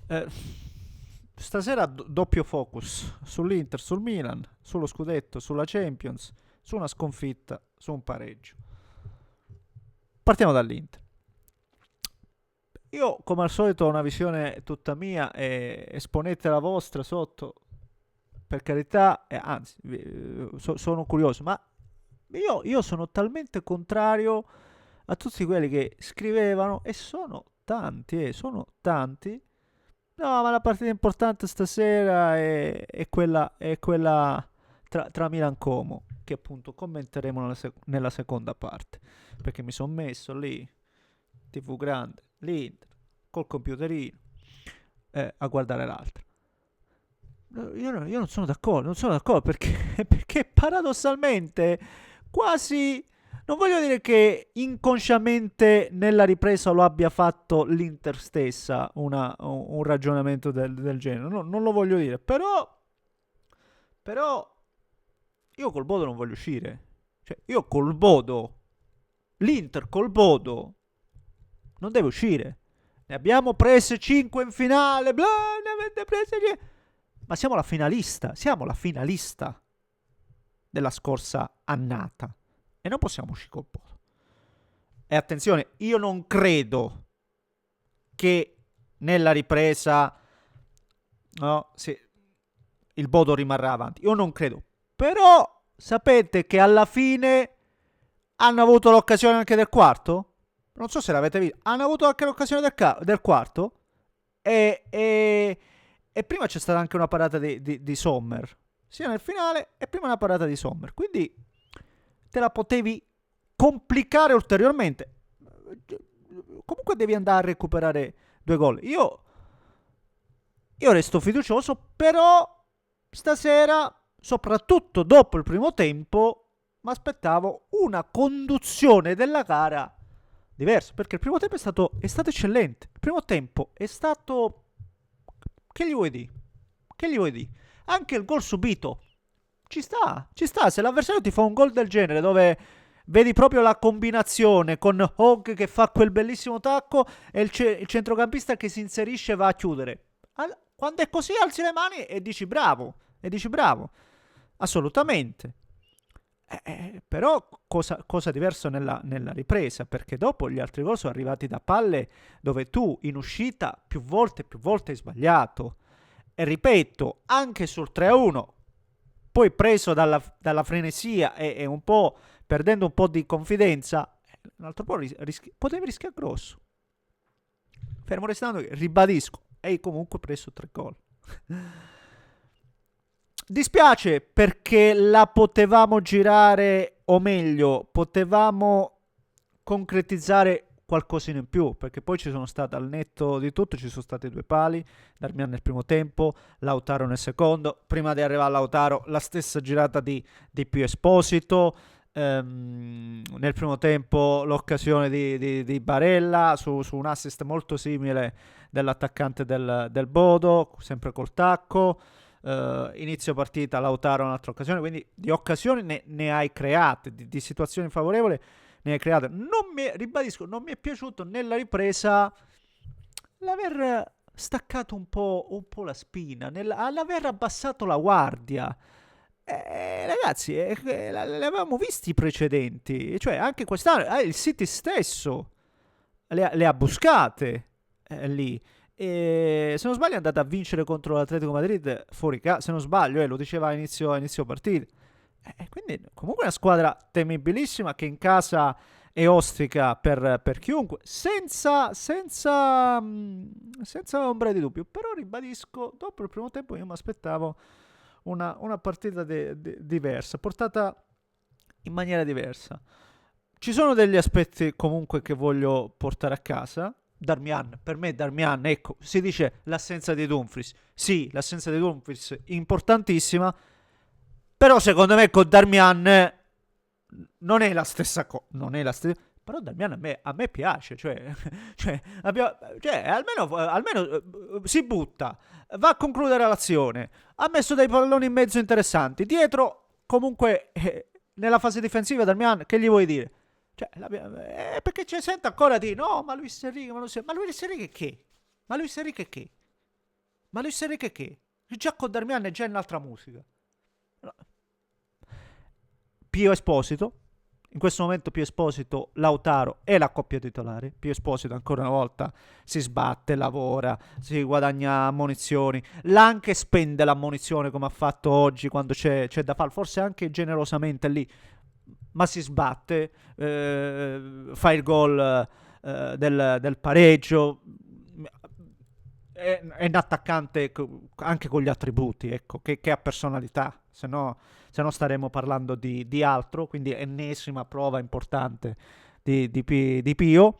Eh, Stasera doppio focus sull'Inter, sul Milan, sullo scudetto, sulla Champions, su una sconfitta, su un pareggio. Partiamo dall'Inter. Io, come al solito, ho una visione tutta mia e esponete la vostra sotto, per carità, anzi, sono curioso, ma io sono talmente contrario a tutti quelli che scrivevano, e sono tanti. No, ma la partita importante stasera è quella tra Milan Como, che appunto commenteremo nella seconda parte, perché mi sono messo lì, TV grande, l'Inter, col computerino, a guardare l'altra. Io non sono d'accordo, non sono d'accordo perché, perché paradossalmente quasi... Non voglio dire che inconsciamente nella ripresa lo abbia fatto l'Inter stessa un ragionamento del genere, no, non lo voglio dire, però io col Bodo non voglio uscire. Cioè, io col Bodo, l'Inter col Bodo non deve uscire. Ne abbiamo prese 5 in finale, bla, ne avete prese 10. Ma siamo la finalista della scorsa annata e non possiamo uscire col Bodo. E attenzione, io non credo che nella ripresa, no, sì, il Bodo rimarrà avanti. Io non credo. Però sapete che alla fine hanno avuto l'occasione anche del quarto? Non so se l'avete visto. Hanno avuto anche l'occasione del quarto. E prima c'è stata anche una parata di Sommer. Sia nel finale e prima una parata di Sommer. Quindi te la potevi complicare ulteriormente. Comunque devi andare a recuperare due gol. Io resto fiducioso, però stasera, soprattutto dopo il primo tempo, mi aspettavo una conduzione della gara diversa, perché il primo tempo è stato eccellente. Il primo tempo è stato... Che gli vuoi dire? Che gli vuoi dire? Anche il gol subito ci sta. Se l'avversario ti fa un gol del genere dove vedi proprio la combinazione con Hogg che fa quel bellissimo tacco e il centrocampista che si inserisce e va a chiudere. Quando è così alzi le mani e dici bravo. E dici bravo. Assolutamente. Però cosa diversa nella ripresa, perché dopo gli altri gol sono arrivati da palle dove tu in uscita più volte hai sbagliato. E ripeto, anche sul 3-1, poi preso dalla frenesia e un po' perdendo un po' di confidenza, un altro po' potevi rischiare grosso. Fermo restando che, ribadisco, hai comunque preso 3 gol. Dispiace perché la potevamo girare, o meglio, potevamo concretizzare qualcosina in più, perché poi ci sono state, al netto di tutto, ci sono stati due pali, Darmian nel primo tempo, Lautaro nel secondo, prima di arrivare a Lautaro la stessa girata di Pio Esposito, nel primo tempo l'occasione di Barella su un assist molto simile dell'attaccante del Bodo, sempre col tacco. Inizio partita Lautaro un'altra occasione, quindi di occasioni ne hai create, di situazioni favorevoli ne hai create. Ribadisco, non mi è piaciuto nella ripresa l'aver staccato un po' la spina, l'aver abbassato la guardia. Ragazzi, l'avevamo visti i precedenti, cioè anche quest'anno il City stesso le ha buscate lì. E se non sbaglio è andata a vincere contro l'Atletico Madrid fuori casa, se non sbaglio, lo diceva a inizio partita. Quindi comunque una squadra temibilissima che in casa è ostrica per chiunque, senza ombra di dubbio. Però ribadisco, dopo il primo tempo io mi aspettavo una partita diversa, portata in maniera diversa. Ci sono degli aspetti comunque che voglio portare a casa. Darmian, per me Darmian, ecco, si dice l'assenza di Dumfries. Sì, l'assenza di Dumfries importantissima, però secondo me con Darmian non è la stessa cosa, non è la stessa. Però Darmian a me piace, cioè almeno si butta, va a concludere l'azione, ha messo dei palloni in mezzo interessanti, dietro comunque nella fase difensiva Darmian, che gli vuoi dire? Cioè, perché ci sento ancora di no, ma Luis Enrique, ma Luis Enrique che? Ma Luis Enrique che? Ma Luis Enrique che? Già con Darmian è già in un'altra musica. Pio Esposito, in questo momento Pio Esposito, Lautaro è la coppia titolare. Pio Esposito ancora una volta si sbatte, lavora, si guadagna ammonizioni, l'anche spende l'ammonizione come ha fatto oggi quando c'è da fare, forse anche generosamente lì, ma si sbatte, fa il gol del pareggio, è un attaccante anche con gli attributi, ecco, che ha personalità, se no staremo parlando di altro, quindi ennesima prova importante di Pio.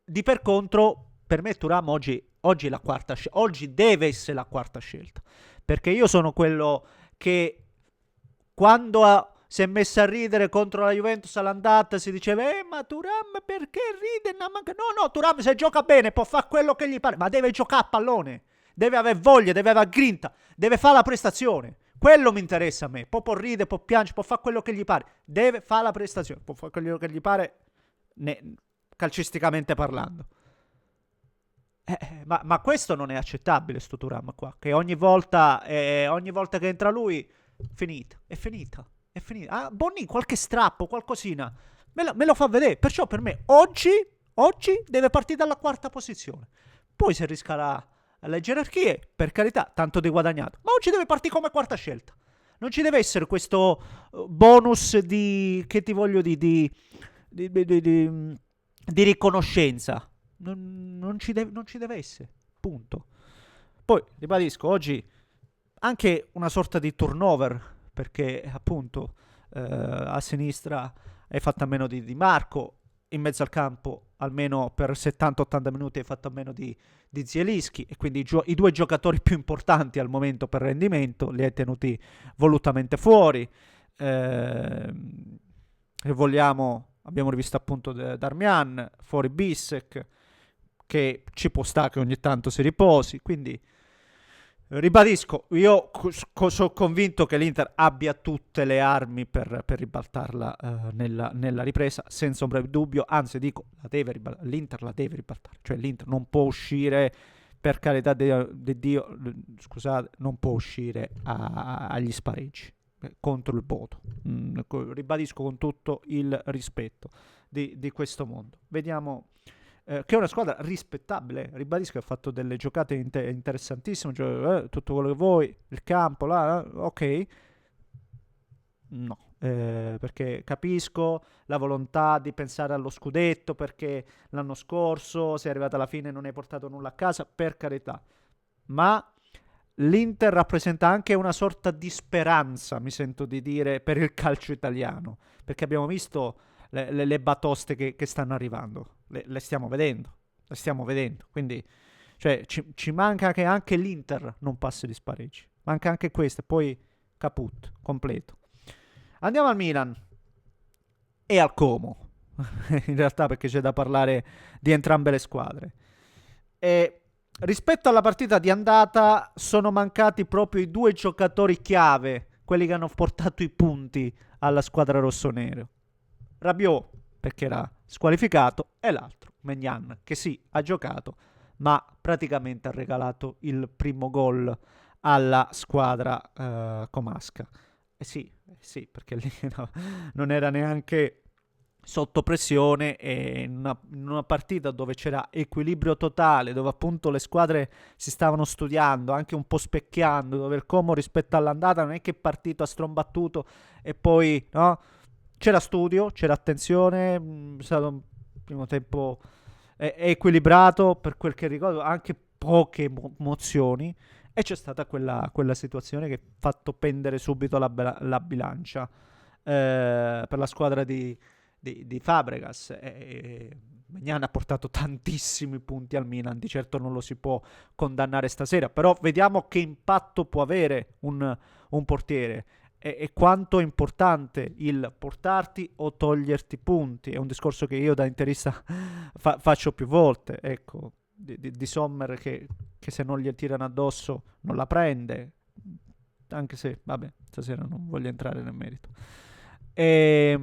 Di per contro, per me Thuram oggi è la quarta scelta, oggi deve essere la quarta scelta, perché io sono quello che quando si è messa a ridere contro la Juventus all'andata si diceva ma Thuram perché ride? No, Thuram se gioca bene può fare quello che gli pare, ma deve giocare a pallone, deve avere voglia, deve avere grinta, deve fare la prestazione. Quello mi interessa a me. Poi può ridere, può piangere, può fare quello che gli pare. Deve fare la prestazione, può fare quello che gli pare calcisticamente parlando. Ma questo non è accettabile, sto Thuram qua, che ogni volta che entra lui, è finita. Ah, Bonni, qualche strappo, qualcosina, me lo fa vedere. Perciò per me oggi deve partire dalla quarta posizione. Poi si riscala alle gerarchie, per carità, tanto di guadagnato. Ma oggi deve partire come quarta scelta. Non ci deve essere questo bonus che ti voglio di riconoscenza. Non ci deve essere, punto. Poi, ribadisco, oggi anche una sorta di turnover, perché appunto a sinistra hai fatto a meno di Marco, in mezzo al campo almeno per 70-80 minuti hai fatto a meno di Zielinski, e quindi i due giocatori più importanti al momento per rendimento li hai tenuti volutamente fuori. Se vogliamo, abbiamo rivisto appunto Darmian, fuori Bissek, che ci può stare che ogni tanto si riposi, quindi ribadisco, io sono convinto che l'Inter abbia tutte le armi per ribaltarla nella ripresa, senza ombra di dubbio, anzi dico, l'Inter la deve ribaltare, cioè l'Inter non può uscire, per carità di Dio, scusate, non può uscire agli spareggi contro il Bodo. Ribadisco con tutto il rispetto di questo mondo. Vediamo che è una squadra rispettabile, ribadisco che ha fatto delle giocate interessantissime, cioè, tutto quello che vuoi, il campo, là, ok, no, perché capisco la volontà di pensare allo scudetto, perché l'anno scorso sei arrivato alla fine e non hai portato nulla a casa, per carità, ma l'Inter rappresenta anche una sorta di speranza, mi sento di dire, per il calcio italiano, perché abbiamo visto le batoste che stanno arrivando, le stiamo vedendo, quindi cioè, ci manca che anche l'Inter non passi di spareggi, manca anche questo, e poi caput, completo. Andiamo al Milan e al Como, in realtà, perché c'è da parlare di entrambe le squadre. E rispetto alla partita di andata sono mancati proprio i due giocatori chiave, quelli che hanno portato i punti alla squadra rossonero. Rabiot, perché era squalificato, e l'altro, Maignan, che sì, ha giocato, ma praticamente ha regalato il primo gol alla squadra comasca. Sì, perché lì no, non era neanche sotto pressione, e in una partita dove c'era equilibrio totale, dove appunto le squadre si stavano studiando, anche un po' specchiando, dove il Como rispetto all'andata non è che è partito a strombattuto e poi no, c'era studio, c'era attenzione, è stato un primo tempo equilibrato per quel che ricordo, anche poche emozioni, e c'è stata quella situazione che ha fatto pendere subito la bilancia per la squadra di Fabregas. Maignan ha portato tantissimi punti al Milan, di certo non lo si può condannare stasera, però vediamo che impatto può avere un portiere e quanto è importante il portarti o toglierti punti. È un discorso che io da interista faccio più volte, ecco, di Sommer che se non gli tirano addosso non la prende, anche se, vabbè, stasera non voglio entrare nel merito. E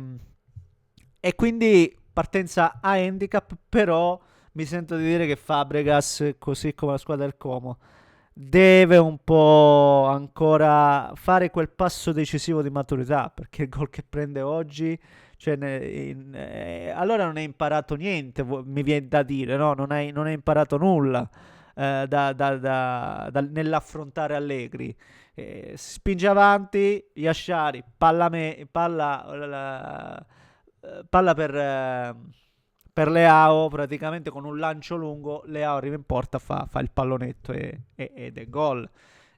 quindi partenza a handicap, però mi sento di dire che Fabregas, così come la squadra del Como, deve un po' ancora fare quel passo decisivo di maturità, perché il gol che prende oggi, cioè, allora non hai imparato niente, mi viene da dire, no? Non hai imparato nulla nell'affrontare Allegri. Spinge avanti, Yashari, palla per Leao, praticamente con un lancio lungo, Leao arriva in porta, fa il pallonetto ed è gol.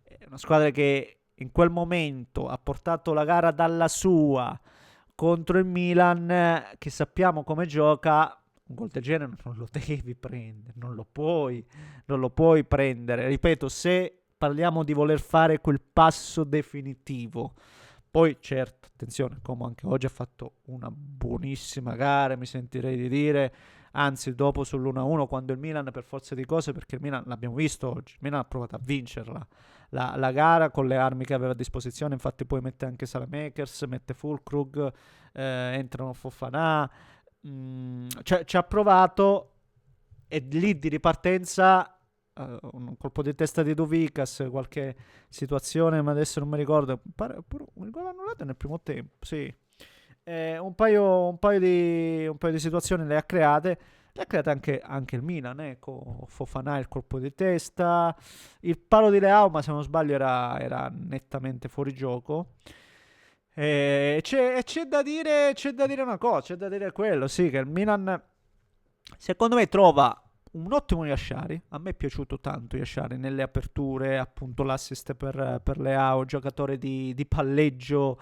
È una squadra che in quel momento ha portato la gara dalla sua contro il Milan, che sappiamo come gioca. Un gol del genere non lo devi prendere, non lo puoi prendere. Ripeto, se parliamo di voler fare quel passo definitivo, poi certo, attenzione, come anche oggi ha fatto una buonissima gara, mi sentirei di dire, anzi dopo sull'1-1 quando il Milan per forza di cose, perché il Milan l'abbiamo visto oggi, il Milan ha provato a vincerla, la gara con le armi che aveva a disposizione, infatti poi mette anche Salamakers, mette Fulkrug, entrano Fofana, ci ha provato e lì di ripartenza un colpo di testa di Duvikas, qualche situazione, ma adesso non mi ricordo. Un gol annullato nel primo tempo, sì. Un paio di situazioni le ha create anche il Milan, con Fofana il colpo di testa, il palo di Leao, ma se non sbaglio era nettamente fuori gioco. C'è da dire una cosa, c'è da dire quello, sì, che il Milan secondo me trova un ottimo Yashari. A me è piaciuto tanto Yashari nelle aperture, appunto l'assist per Leao, giocatore di palleggio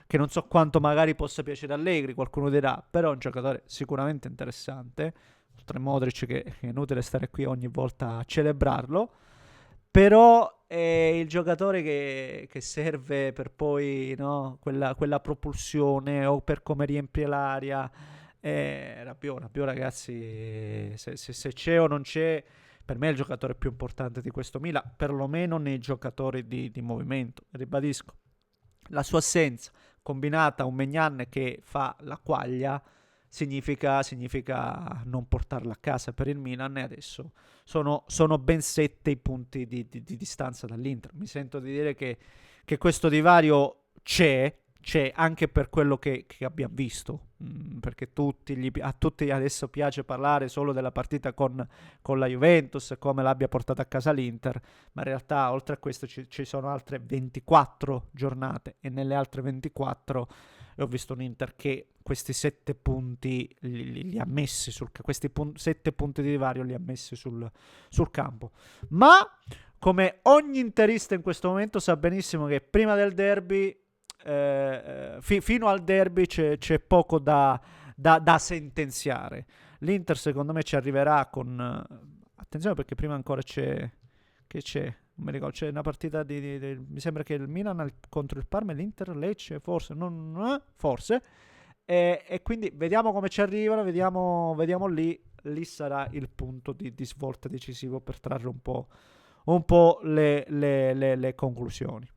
che non so quanto magari possa piacere a Allegri, qualcuno dirà, però è un giocatore sicuramente interessante, oltre a Modric che è inutile stare qui ogni volta a celebrarlo, però è il giocatore che serve per poi, no, quella propulsione o per come riempie l'aria. Rabiot, ragazzi, se c'è o non c'è, per me è il giocatore più importante di questo Milan, perlomeno nei giocatori di movimento. Ribadisco, la sua assenza combinata a un Maignan che fa la quaglia significa non portarla a casa per il Milan, e adesso sono ben 7 i punti di distanza dall'Inter. Mi sento di dire che questo divario c'è anche per quello che abbiamo visto, perché a tutti adesso piace parlare solo della partita con la Juventus, come l'abbia portata a casa l'Inter, ma in realtà oltre a questo ci sono altre 24 giornate, e nelle altre 24 ho visto un Inter che questi 7 punti li ha messi questi 7 punti di divario li ha messi sul campo. Ma come ogni interista in questo momento sa benissimo che prima del derby, fino al derby c'è poco da sentenziare. L'Inter secondo me ci arriverà con attenzione, perché prima ancora c'è non mi ricordo, c'è una partita mi sembra che il Milan contro il Parma e l'Inter Lecce, forse, e quindi vediamo come ci arrivano, vediamo lì sarà il punto di svolta decisivo per trarre un po' le conclusioni.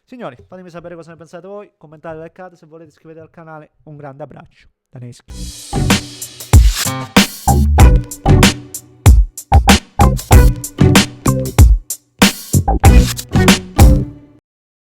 Signori, fatemi sapere cosa ne pensate voi, commentate, like, se volete iscrivetevi al canale. Un grande abbraccio da Neschi.